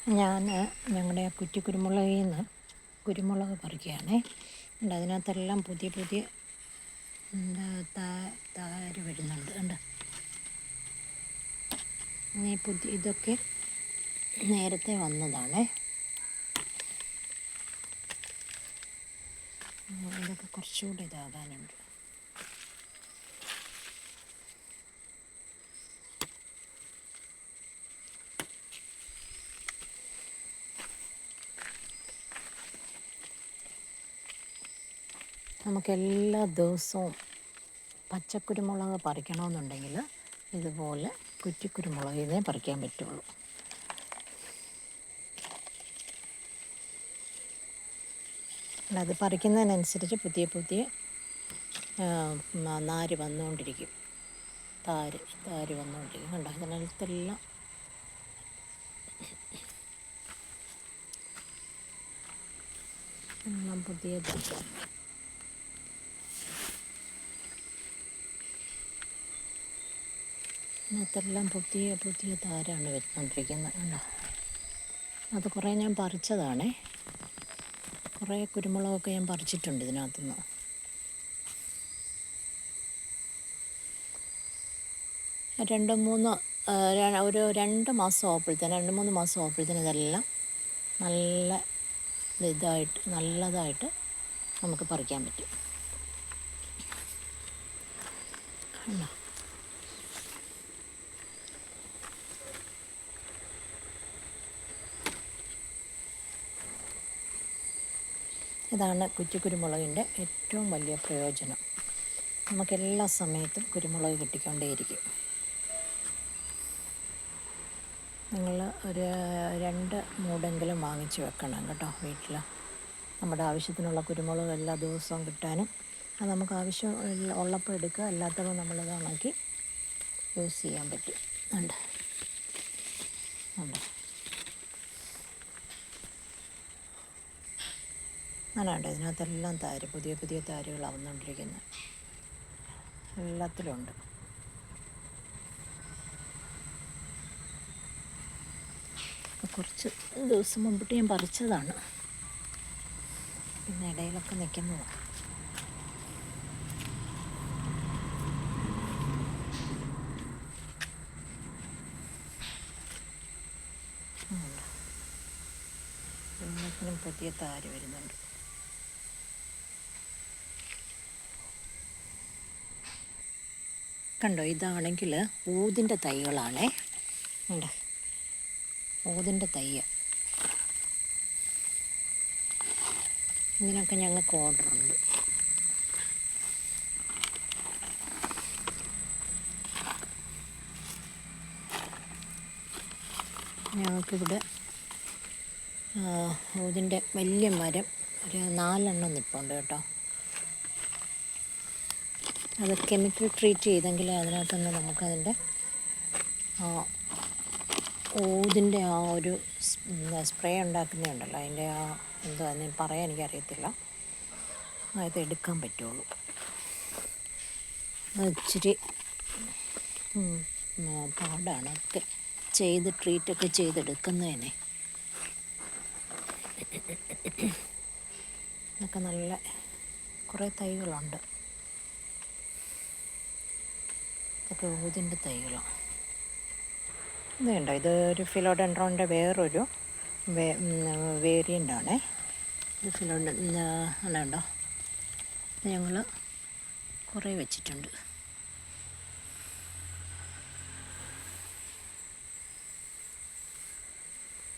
ഞാൻ ഞങ്ങളുടെ കുറ്റി കുരുമുളകിൽ നിന്ന് കുരുമുളക് പറിക്കുകയാണേ. ഉണ്ട്, അതിനകത്തെല്ലാം പുതിയ പുതിയ താര് വരുന്നുണ്ട്. ഉണ്ട്, ഇതൊക്കെ നേരത്തെ വന്നതാണേ. ഇതൊക്കെ കുറച്ചുകൂടി ഇതാകാനുണ്ട്. നമുക്കെല്ലാ ദിവസവും പച്ചക്കുരുമുളക് പറിക്കണമെന്നുണ്ടെങ്കിൽ ഇതുപോലെ കുറ്റിക്കുരുമുളകിനെ പറിക്കാൻ പറ്റുള്ളൂ. അത് പറിക്കുന്നതിനനുസരിച്ച് പുതിയ പുതിയ നാര് വന്നുകൊണ്ടിരിക്കും. താര് വന്നുകൊണ്ടിരിക്കും. കണ്ടോ, ഇതിനകത്തെല്ലാം പുതിയതാണ്. ഇതിനകത്തെല്ലാം പുതിയ പുതിയ താരാണ് വരുന്നുകൊണ്ടിരിക്കുന്നത്. കണ്ടോ, അത് കുറേ ഞാൻ പറിച്ചതാണേ. കുറേ കുരുമുളകൊക്കെ ഞാൻ പറിച്ചിട്ടുണ്ട് ഇതിനകത്തുനിന്ന്. ഒരു 2 മാസം ആകുമ്പോഴത്തേന് 2-3 മാസം ആകുമ്പോഴത്തേന് ഇതെല്ലാം നല്ലതായിട്ട് നമുക്ക് പറിക്കാൻ പറ്റും. കണ്ടോ, ഇതാണ് കുറ്റിക്കുരുമുളകിൻ്റെ ഏറ്റവും വലിയ പ്രയോജനം. നമുക്കെല്ലാ സമയത്തും കുരുമുളക് കിട്ടിക്കൊണ്ടേയിരിക്കും. നിങ്ങൾ ഒരു 2 മൂടെങ്കിലും വാങ്ങിച്ച് വെക്കണം കേട്ടോ വീട്ടിൽ. നമ്മുടെ ആവശ്യത്തിനുള്ള കുരുമുളക് എല്ലാ ദിവസവും കിട്ടാനും, അത് നമുക്ക് ആവശ്യം ഉള്ളപ്പോൾ എടുക്കുക, അല്ലാത്തപ്പോൾ നമ്മളത് ഉണക്കി യൂസ് ചെയ്യാൻ പറ്റും. ഉണ്ട്, അങ്ങനെയുണ്ട്. ഇതിനകത്തെല്ലാം പുതിയ പുതിയ താരുകളാണ് വന്നുകൊണ്ടിരിക്കുന്നത്. എല്ലാത്തിലുമുണ്ട്. കുറച്ച് ദിവസം മുമ്പിട്ട് ഞാൻ പറിച്ചതാണ്, പിന്നെ ഇടയിലൊക്കെ നിൽക്കുന്നതാണ്. എല്ലാത്തിനും പുതിയ താര് വരുന്നുണ്ട്. കണ്ടോ, ഇതാണെങ്കിൽ ഊതിൻ്റെ തൈകളാണേ. ഉണ്ട്, ഊതിൻ്റെ തൈ. ഇതിനൊക്കെ ഞങ്ങൾക്ക് ഓർഡറുണ്ട്. ഞങ്ങൾക്കിവിടെ ഊതിൻ്റെ വലിയ മരം ഒരു 4 നിൽപ്പുണ്ട് കേട്ടോ. അത് കെമിക്കൽ ട്രീറ്റ് ചെയ്തെങ്കിൽ അതിനകത്തുനിന്ന് നമുക്കതിൻ്റെ ഊതിൻ്റെ ഒരു സ്പ്രേ ഉണ്ടാക്കുന്നതുണ്ടല്ലോ, അതിൻ്റെ എന്തോ അതിന് പറയാൻ എനിക്കറിയത്തില്ല, അത് എടുക്കാൻ പറ്റുള്ളൂ. അത് ഇച്ചിരി പാടാണ് ഒക്കെ ട്രീറ്റൊക്കെ ചെയ്തെടുക്കുന്നതിനെ. ഇതൊക്കെ നല്ല കുറേ തൈകളുണ്ട്. ഇതൊക്കെ ഊതിൻ്റെ തൈകളാണ്. ഇത് കണ്ടോ, ഇത് ഒരു ഫിലോഡെൻഡ്രോണിൻ്റെ വേറൊരു വേരിയൻ്റാണേ. ഇത് കണ്ടോ, ഞങ്ങൾ കുറേ വെച്ചിട്ടുണ്ട്.